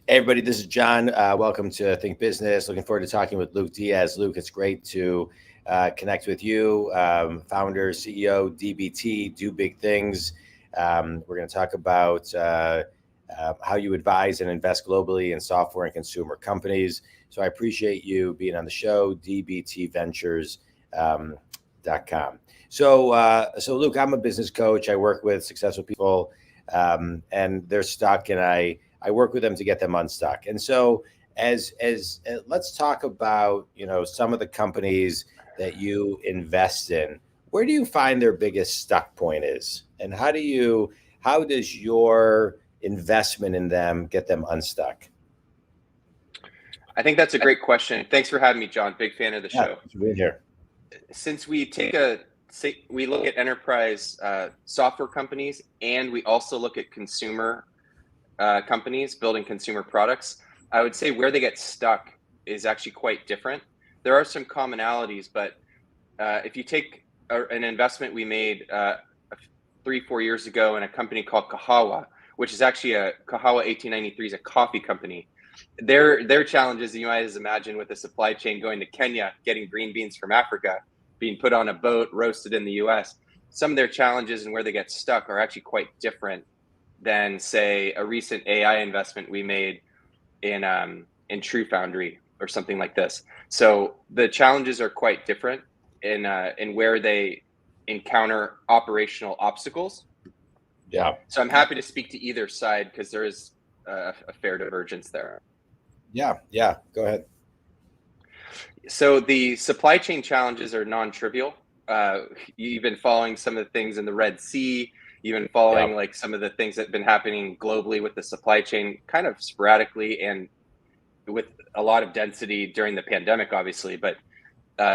Hey everybody, this is John. Welcome to Think Business. Looking forward to talking with Luke Diaz. Luke, it's great to connect with you. Founder, CEO, DBT, do big things. We're going to talk about how you advise and invest globally in software and consumer companies. So I appreciate you being on the show, dbtventures.com. So Luke, I'm a business coach. I work with successful people and they're stuck, and I work with them to get them unstuck. And so as let's talk about, some of the companies that you invest in. Where do you find their biggest stuck point is? And how does your investment in them get them unstuck? I think that's a great question. Thanks for having me, John. Big fan of the show. Thanks for being here. Since we we look at enterprise software companies, and we also look at consumer companies building consumer products, I would say where they get stuck is actually quite different. There are some commonalities, but if you take an investment we made 3-4 years ago in a company called Kahawa, which is actually Kahawa 1893 is a coffee company. Their challenges, you might imagine, with the supply chain going to Kenya, getting green beans from Africa, being put on a boat, roasted in the US. Some of their challenges and where they get stuck are actually quite different than, say, a recent AI investment we made in True Foundry or something like this. So the challenges are quite different in where they encounter operational obstacles. Yeah. So I'm happy to speak to either side because there is a fair divergence there. Yeah. Go ahead. So the supply chain challenges are non-trivial. You've been following some of the things in the Red Sea. You've been following like some of the things that have been happening globally with the supply chain, kind of sporadically and with a lot of density during the pandemic, obviously. But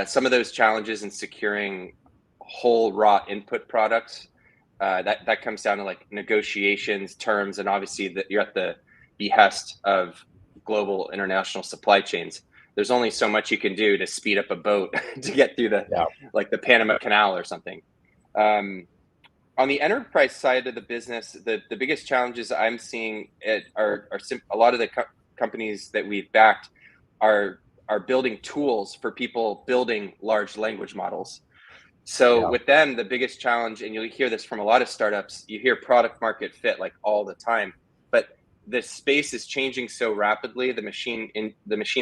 some of those challenges in securing whole raw input products, that comes down to like negotiations, terms, and obviously that you're at the behest of global international supply chains. There's only so much you can do to speed up a boat to get through like the Panama Canal or something. On the enterprise side of the business, the biggest challenges I'm seeing are a lot of the companies that we've backed are building tools for people building large language models. So with them, the biggest challenge, and you'll hear this from a lot of startups, you hear product market fit like all the time, but the space is changing so rapidly. The machine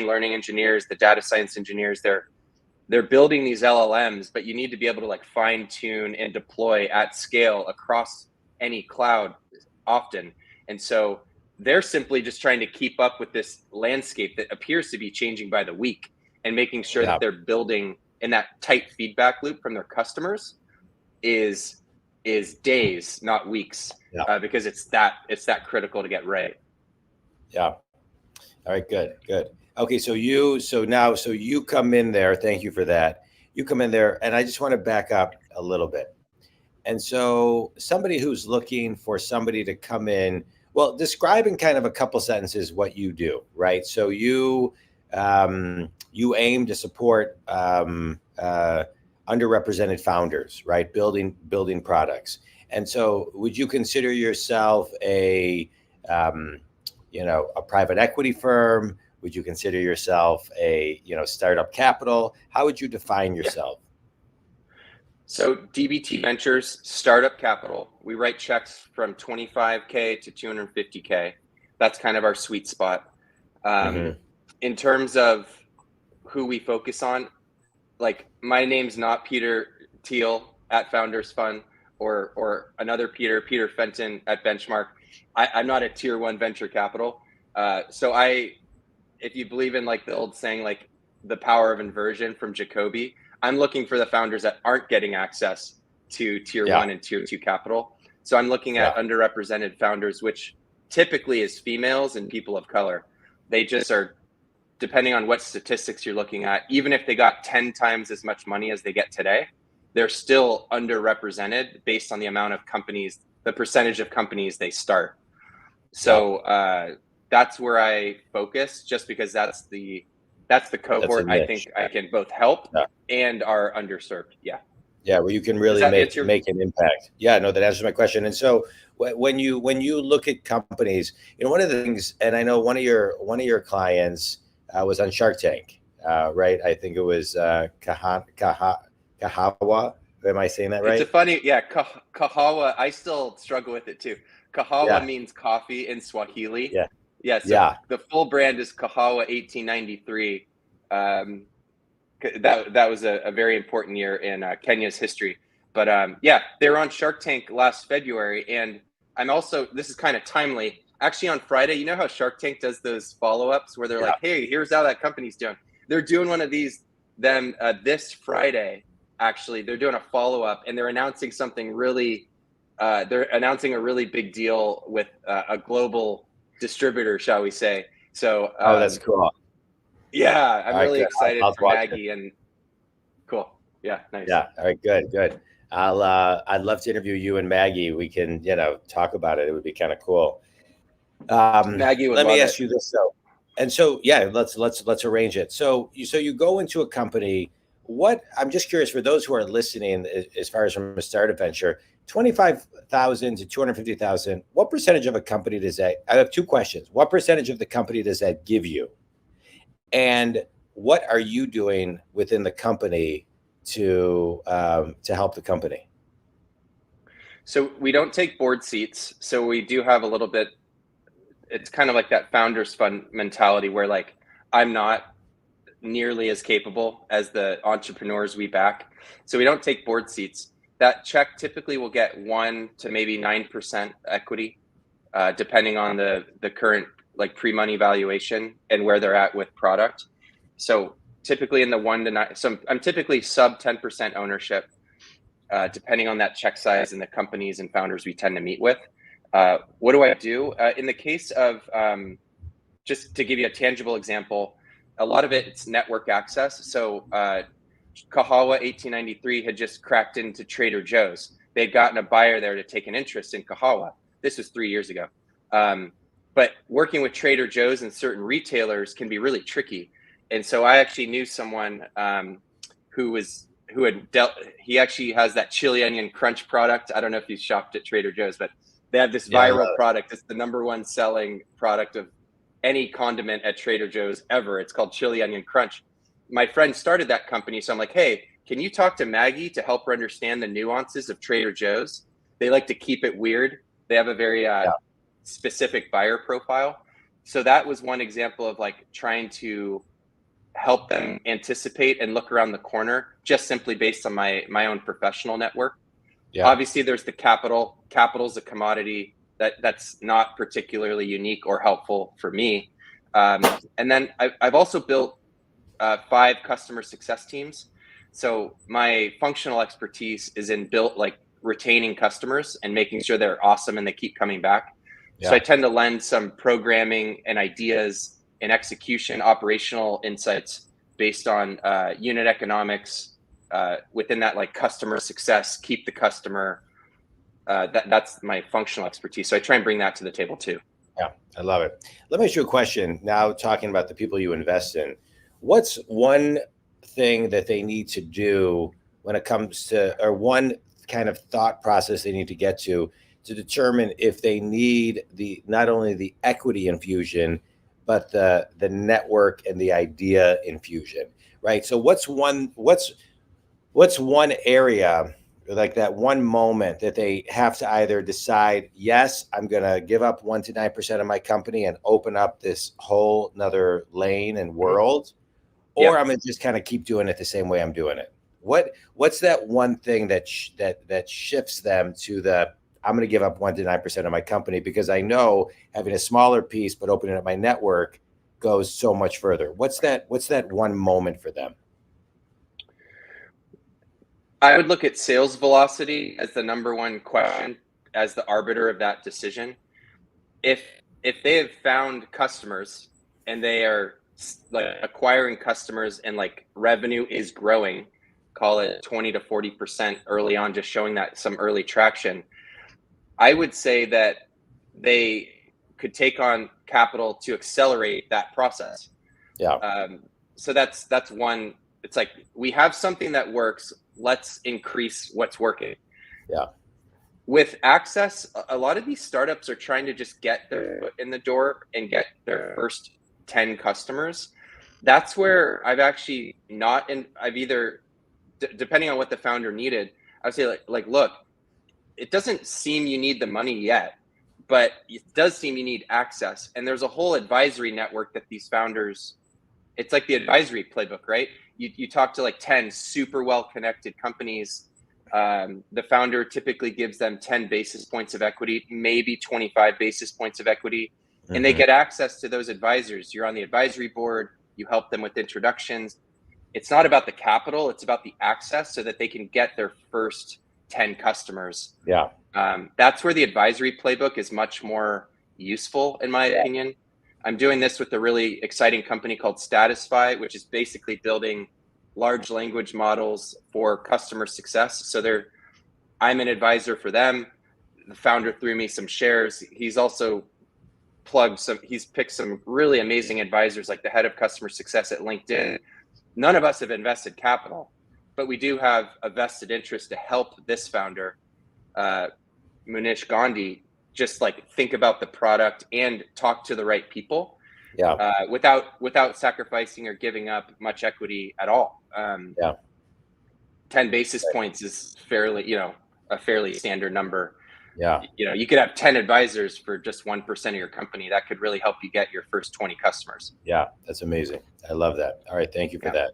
learning engineers, the data science engineers, they're building these LLMs, but you need to be able to like fine tune and deploy at scale across any cloud often. And so they're simply just trying to keep up with this landscape that appears to be changing by the week, and making sure that they're building in that tight feedback loop from their customers is days, not weeks, because it's that critical to get right. Yeah. All right. Good. Okay. So you come in there. Thank you for that. You come in there, and I just want to back up a little bit. And so somebody who's looking for somebody to come in, well, describe in kind of a couple sentences what you do, right? So you aim to support underrepresented founders, right? Building products. And so would you consider yourself a private equity firm? Would you consider yourself a, startup capital? How would you define yourself? So DBT Ventures, startup capital. We write checks from $25K to $250K. That's kind of our sweet spot. In terms of who we focus on, like my name's not Peter Thiel at Founders Fund or another Peter Fenton at Benchmark. I'm not a tier 1 venture capital. So if you believe in like the old saying, like the power of inversion from Jacoby, I'm looking for the founders that aren't getting access to tier 1 and tier 2 capital. So I'm looking at underrepresented founders, which typically is females and people of color. They just are, depending on what statistics you're looking at, even if they got 10 times as much money as they get today, they're still underrepresented based on the amount of companies, the percentage of companies they start. So that's where I focus, just because that's the cohort I think I can both help and are underserved. Yeah, where you can Does really that answer? make an impact. Yeah, no, that answers my question. And so when you look at companies, one of the things, and I know one of your clients was on Shark Tank, right? I think it was Kahawa. Am I saying that It's a right? funny, yeah, kahawa. I still struggle with it too. Kahawa Yeah, means coffee in Swahili. yeah, Yeah, so yeah. the full brand is Kahawa 1893. That was a very important year in Kenya's history. But yeah, they were on Shark Tank last February, and I'm also, this is kind of timely. Actually, on Friday, you know how Shark Tank does those follow-ups where they're Yeah. like, "Hey, here's how that company's doing." They're doing one of these then this Friday. Actually, they're doing a follow-up, and they're announcing something really. They're announcing a really big deal with a global distributor, shall we say? So Oh, that's cool. yeah, All I'm right, really good. excited I'll for watch it. Maggie and cool. Yeah, nice. Yeah. All right, good, good. I'd love to interview you and Maggie. We can, talk about it. It would be kind of cool. Maggie would Let me love it. ask you this though. And so, yeah, let's arrange it. So you go into a company. What I'm just curious for those who are listening, as far as from a startup venture, 25,000 to 250,000. What percentage of a company does that? I have two questions. What percentage of the company does that give you? And what are you doing within the company to help the company? So we don't take board seats. So we do have a little bit, it's kind of like that founders fund mentality where like I'm not nearly as capable as the entrepreneurs we back. So we don't take board seats. That check typically will get 1 to maybe 9% equity, depending on the current like pre-money valuation and where they're at with product. So typically in the 1 to 9, so I'm typically sub 10% ownership, depending on that check size and the companies and founders we tend to meet with. What do I do? In the case of, just to give you a tangible example, a lot of it's network access. So Kahawa 1893 had just cracked into Trader Joe's. They'd gotten a buyer there to take an interest in Kahawa. This was 3 years ago. But working with Trader Joe's and certain retailers can be really tricky. And so I actually knew someone who had dealt. He actually has that chili onion crunch product. I don't know if you shopped at Trader Joe's, but they have this Yeah, I viral love product. It's the number one selling product of any condiment at Trader Joe's ever. It's called chili onion crunch. My friend started that company, so I'm like, hey, can you talk to Maggie to help her understand the nuances of Trader Joe's? They like to keep it weird. They have a very it. specific buyer profile. So that was one example of like trying to help them anticipate and look around the corner, just simply based on my own professional network. Yeah. Obviously, there's the capital. Capital's a commodity that's not particularly unique or helpful for me. And then I've also built 5 customer success teams. So my functional expertise is in retaining customers and making sure they're awesome and they keep coming back. Yeah. So I tend to lend some programming and ideas and execution, operational insights based on unit economics within that, like customer success, keep the customer. That's my functional expertise. So I try and bring that to the table too. Yeah, I love it. Let me ask you a question now, talking about the people you invest in. What's one thing that they need to do when it comes to, or one kind of thought process they need to get to determine if they need not only the equity infusion, but the network and the idea infusion, right? So what's one area, like that one moment that they have to either decide, yes, I'm going to give up 1 to 9% of my company and open up this whole nother lane and world, or Yep. I'm going to just kind of keep doing it the same way I'm doing it. What's that one thing that shifts them to the, I'm going to give up 1 to 9% of my company because I know having a smaller piece but opening up my network goes so much further. What's that one moment for them? I would look at sales velocity as the number one question, as the arbiter of that decision. If they have found customers and they are like acquiring customers and like revenue is growing, call it 20 to 40% early on, just showing that some early traction, I would say that they could take on capital to accelerate that process. Yeah. So that's one. It's like we have something that works. let's increase what's working. Yeah. With access, a lot of these startups are trying to just get their foot in the door and get their first 10 customers. That's where I've actually not, and I've either, depending on what the founder needed, I would say like, look, it doesn't seem you need the money yet, but it does seem you need access. And there's a whole advisory network that these founders, it's like the advisory playbook, right? You talk to like 10 super well-connected companies. The founder typically gives them 10 basis points of equity, maybe 25 basis points of equity, and they get access to those advisors. You're on the advisory board, you help them with introductions. It's not about the capital, it's about the access so that they can get their first 10 customers. Yeah. That's where the advisory playbook is much more useful, in my opinion. I'm doing this with a really exciting company called Statisfy, which is basically building large language models for customer success. So I'm an advisor for them. The founder threw me some shares. He's also he's picked some really amazing advisors, like the head of customer success at LinkedIn. None of us have invested capital, but we do have a vested interest to help this founder, Munish Gandhi, just like think about the product and talk to the right people. Yeah. Without sacrificing or giving up much equity at all. 10 basis points is fairly, a fairly standard number. Yeah. You could have 10 advisors for just 1% of your company. That could really help you get your first 20 customers. Yeah, that's amazing. I love that. All right, thank you for that.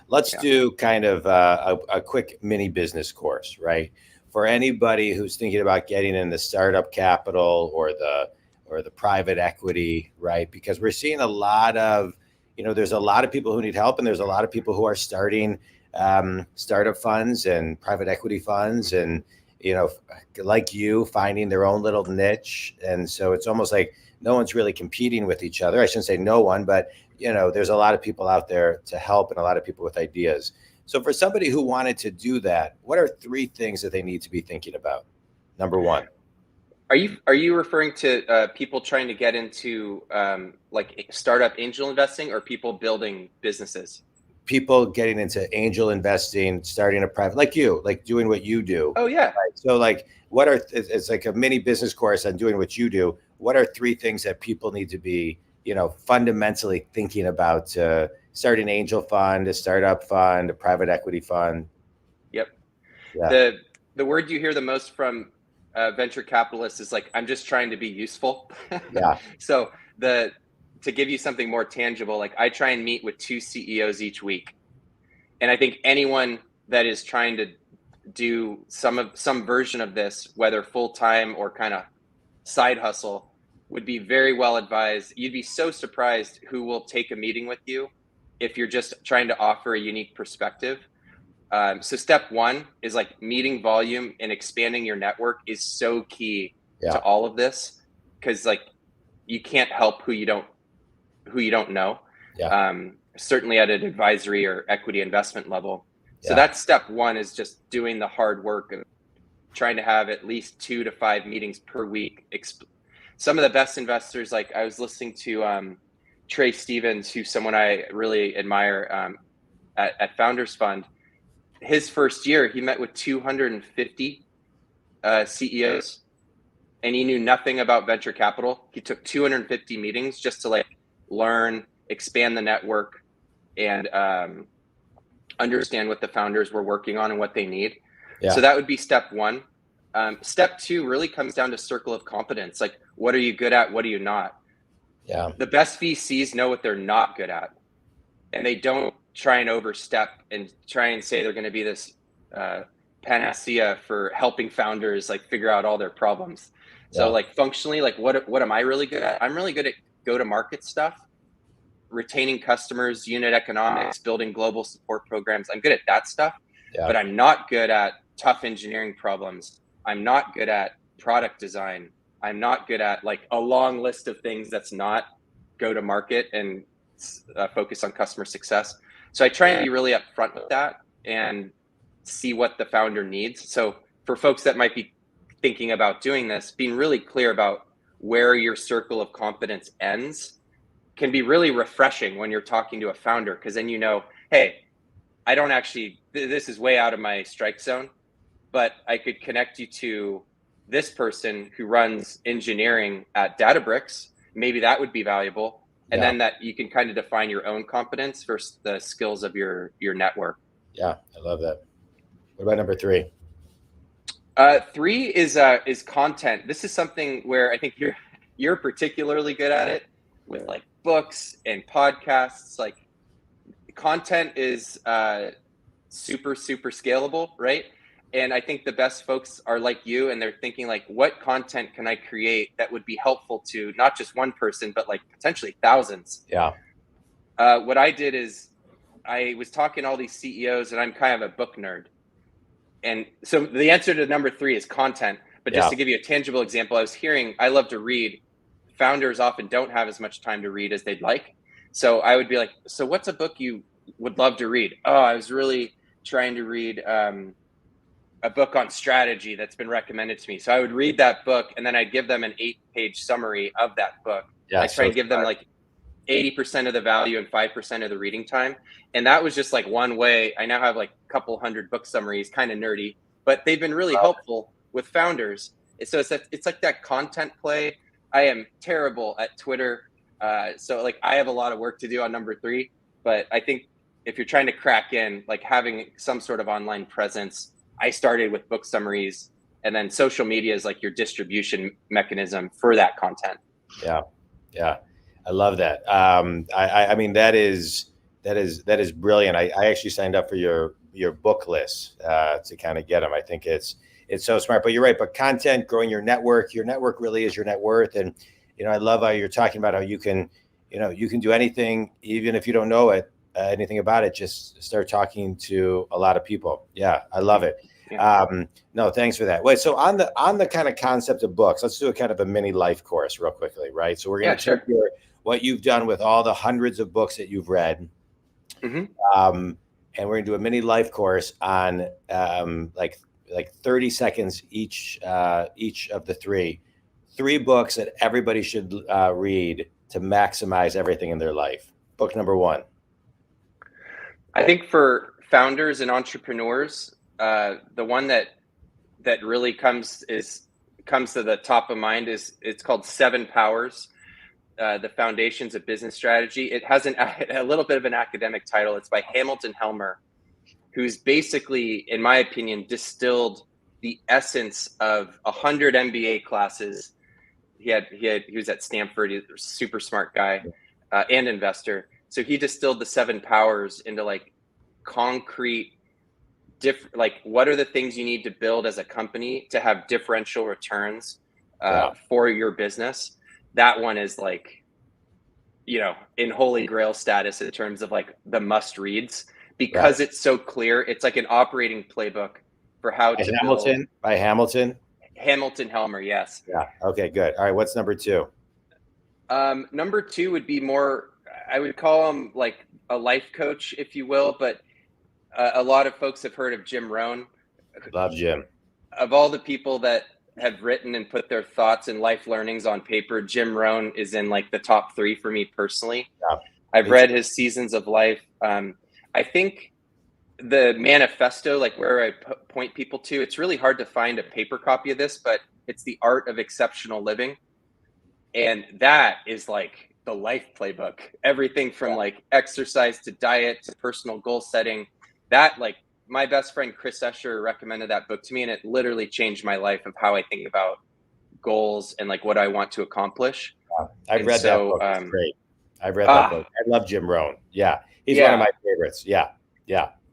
Let's do kind of a quick mini business course, right? For anybody who's thinking about getting in the startup capital or the private equity, right? Because we're seeing a lot of, there's a lot of people who need help, and there's a lot of people who are starting startup funds and private equity funds, and like you, finding their own little niche. And so it's almost like no one's really competing with each other. I shouldn't say no one, but there's a lot of people out there to help and a lot of people with ideas. So for somebody who wanted to do that, what are 3 things that they need to be thinking about? Number 1. Are you referring to people trying to get into like startup angel investing, or people building businesses? People getting into angel investing, starting a private, like doing what you do. Oh yeah. Right? So like, it's like a mini business course on doing what you do. What are 3 things that people need to be, fundamentally thinking about starting an angel fund, a startup fund, a private equity fund? Yep. Yeah. The word you hear the most from venture capitalists is like, I'm just trying to be useful. Yeah. So to give you something more tangible, like I try and meet with 2 CEOs each week. And I think anyone that is trying to do some version of this, whether full-time or kind of side hustle, would be very well advised. You'd be so surprised who will take a meeting with you if you're just trying to offer a unique perspective. So step 1 is like meeting volume and expanding your network is so key to all of this, because like you can't help who you don't know. Certainly at an advisory or equity investment level. So that's step 1, is just doing the hard work of trying to have at least 2 to 5 meetings per week. Some of the best investors, like I was listening to Trey Stevens, who's someone I really admire at Founders Fund. His first year, he met with 250 CEOs, and he knew nothing about venture capital. He took 250 meetings just to like learn, expand the network, and understand what the founders were working on and what they need. So that would be step 1. Step 2 really comes down to circle of competence. Like, what are you good at? What are you not? The best VCs know what they're not good at, and they don't try and overstep and try and say they're going to be this panacea for helping founders like figure out all their problems. So like functionally, like what am I really good at? I'm really good at go-to-market stuff, retaining customers, unit economics, building global support programs. I'm good at that stuff, but I'm not good at tough engineering problems. I'm not good at product design. I'm not good at like a long list of things that's not go-to-market and focus on customer success. So I try and be really upfront with that and see what the founder needs. So for folks that might be thinking about doing this, being really clear about where your circle of competence ends can be really refreshing when you're talking to a founder, because then hey, I don't actually, this is way out of my strike zone, but I could connect you to this person who runs engineering at Databricks. Maybe that would be valuable. And then that you can kind of define your own competence versus the skills of your network. Yeah, I love that. What about number 3? 3 is content. This is something where I think you're particularly good at it with like books and podcasts. Like content is super scalable, right? And I think the best folks are like you, and they're thinking like, what content can I create that would be helpful to not just one person, but like potentially thousands? Yeah. What I did is I was talking to all these CEOs, and I'm kind of a book nerd. And so the answer to number 3 is content. But just to give you a tangible example, I love to read. Founders often don't have as much time to read as they'd like. So I would be like, so what's a book you would love to read? Oh, I was really trying to read a book on strategy that's been recommended to me. So I would read that book, and then I'd give them an 8-page summary of that book. I try and give them like 80% of the value and 5% of the reading time. And that was just like one way. I now have like a couple hundred book summaries, kind of nerdy, but they've been really helpful with founders. So it's like that content play. I am terrible at Twitter. So like I have a lot of work to do on number 3, but I think if you're trying to crack in, like having some sort of online presence, I started with book summaries, and then social media is like your distribution mechanism for that content. Yeah. Yeah. I love that. I mean, that is brilliant. I actually signed up for your book list to kind of get them. I think it's so smart, but you're right. But content, growing your network really is your net worth. And, I love how you're talking about how you can do anything, even if you don't know anything about it, just start talking to a lot of people. Yeah. I love it. Yeah. No, thanks for that. Wait, so on the kind of concept of books, let's do a kind of a mini life course real quickly, right? So we're going to check what you've done with all the hundreds of books that you've read. Mm-hmm. And we're going to do a mini life course on like 30 seconds each of the three books that everybody should read to maximize everything in their life. Book number 1. I think for founders and entrepreneurs, the one that really comes to the top of mind it's called 7 Powers. The Foundations of Business Strategy. It has a little bit of an academic title. It's by Hamilton Helmer, who's basically, in my opinion, distilled the essence of 100 MBA classes. He was at Stanford. He's a super smart guy and investor. So he distilled the 7 powers into like concrete, like what are the things you need to build as a company to have differential returns for your business. That one is like, in holy grail status in terms of like the must reads, because it's so clear. It's like an operating playbook for how to build. By Hamilton Helmer. Yes. Yeah. Okay, good. All right. What's number 2? Number 2 would be more, I would call him like a life coach, if you will, but a lot of folks have heard of Jim Rohn. Love Jim. Of all the people that have written and put their thoughts and life learnings on paper, Jim Rohn is in like the top 3 for me personally. Yeah. I've read his Seasons of Life. I think the manifesto, like where I point people to, it's really hard to find a paper copy of this, but it's The Art of Exceptional Living. And that is like the life playbook, everything from like exercise to diet to personal goal setting. That, like, my best friend Chris Escher recommended that book to me, and it literally changed my life of how I think about goals and like what I want to accomplish. I've read that book. It's great. I've read that book. I love Jim Rohn. Yeah, he's one of my favorites. Yeah.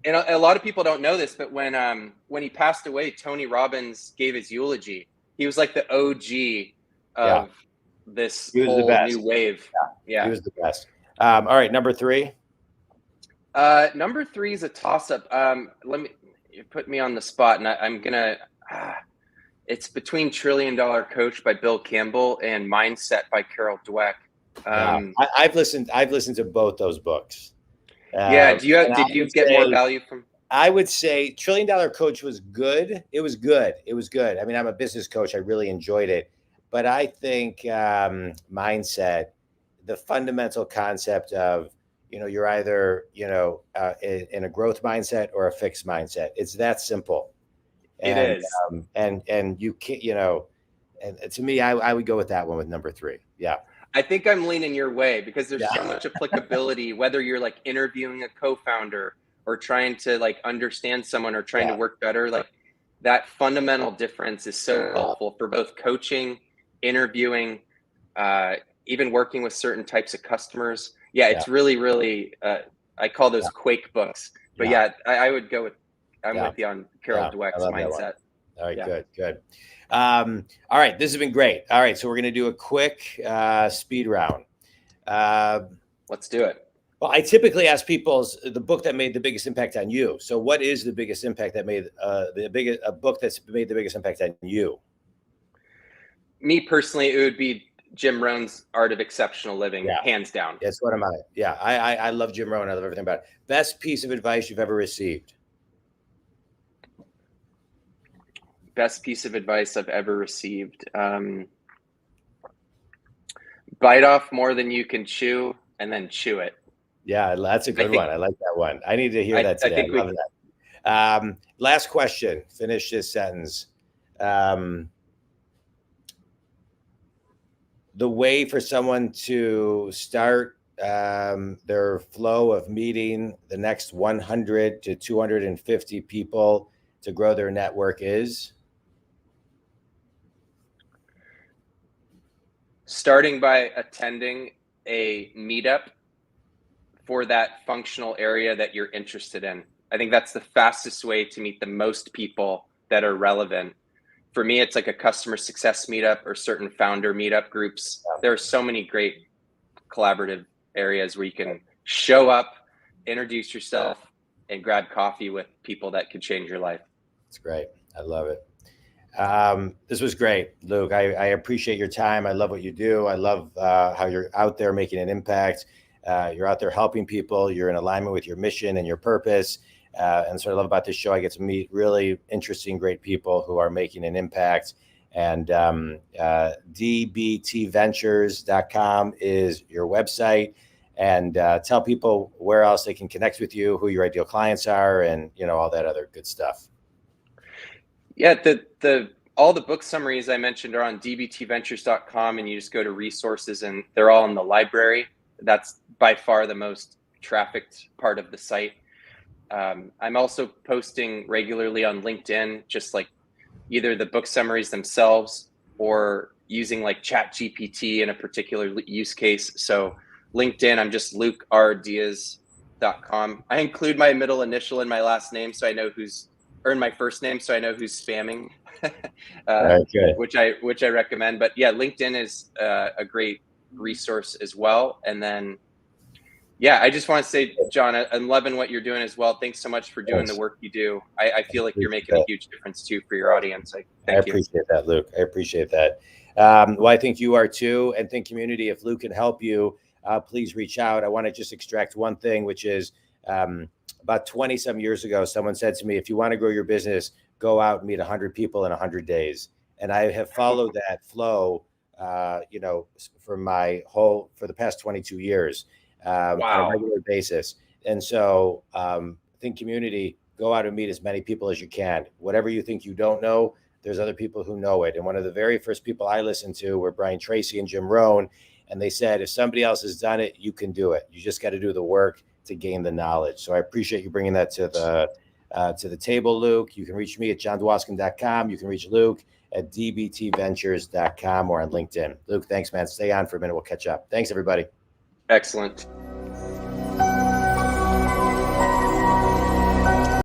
And a lot of people don't know this, but when he passed away, Tony Robbins gave his eulogy. He was like the OG of this whole new wave. Yeah, he was the best. All right, number 3. Number 3 is a toss-up. You put me on the spot, and I'm gonna. It's between $1 Trillion Coach by Bill Campbell and Mindset by Carol Dweck. I've listened to both those books. Did you get more value from? I would say $1 Trillion Coach was good. It was good. I mean, I'm a business coach. I really enjoyed it, but I think Mindset, the fundamental concept of you're either, in a growth mindset or a fixed mindset. It's that simple. It And, is. and you can't, and to me, I would go with that one with number 3. Yeah. I think I'm leaning your way because there's Yeah. so much applicability, whether you're like interviewing a co-founder or trying to like understand someone or trying to work better. Like that fundamental difference is so helpful for both coaching, interviewing, even working with certain types of customers. Yeah, it's really, really, I call those Quake books. But I would go with, I'm with you on Carol Dweck's mindset. All right, good. All right, this has been great. All right, so we're going to do a quick speed round. Let's do it. Well, I typically ask people the book that made the biggest impact on you. So what is the biggest impact that made a book that's made the biggest impact on you? Me personally, it would be Jim Rohn's Art of Exceptional Living, hands down. That's what I love Jim Rohn. I love everything about it. Best piece of advice you've ever received? Best piece of advice I've ever received. Bite off more than you can chew and then chew it. Yeah, that's a good one. I like that one. I need to hear that today. I love that. Last question. Finish this sentence. The way for someone to start their flow of meeting the next 100 to 250 people to grow their network is? Starting by attending a meetup for that functional area that you're interested in. I think that's the fastest way to meet the most people that are relevant. For me, it's like a customer success meetup or certain founder meetup groups. There are so many great collaborative areas where you can show up, introduce yourself, and grab coffee with people that could change your life. That's great. I love it. This was great, Luke. I appreciate your time. I love what you do. I love how you're out there making an impact. You're out there helping people. You're in alignment with your mission and your purpose. And so what I love about this show, I get to meet really interesting, great people who are making an impact. And dbtventures.com is your website. And tell people where else they can connect with you, who your ideal clients are, and all that other good stuff. Yeah, all the book summaries I mentioned are on dbtventures.com, and you just go to resources and they're all in the library. That's by far the most trafficked part of the site. I'm also posting regularly on LinkedIn, just like either the book summaries themselves or using like ChatGPT in a particular use case. So LinkedIn, I'm just LukeRDiaz.com. I include my middle initial in my last name, so I know in my first name, so I know who's spamming, which I recommend. But yeah, LinkedIn is a great resource as well. And then, yeah, I just want to say, Jon, I'm loving what you're doing as well. Thanks so much for doing the work you do. I feel like you're making a huge difference too for your audience. I appreciate that, Luke. I appreciate that. Well, I think you are too. And think community, if Luke can help you, please reach out. I want to just extract one thing, which is about 20 some years ago, someone said to me, if you want to grow your business, go out and meet 100 people in 100 days. And I have followed that flow, for the past 22 years on a regular basis. And so think community, go out and meet as many people as you can. Whatever you think you don't know, there's other people who know it. And one of the very first people I listened to were Brian Tracy and Jim Rohn. And they said, if somebody else has done it, you can do it. You just got to do the work to gain the knowledge. So I appreciate you bringing that to the table, Luke. You can reach me at jondwoskin.com. You can reach Luke at dbtventures.com or on LinkedIn. Luke, thanks, man. Stay on for a minute. We'll catch up. Thanks, everybody. Excellent.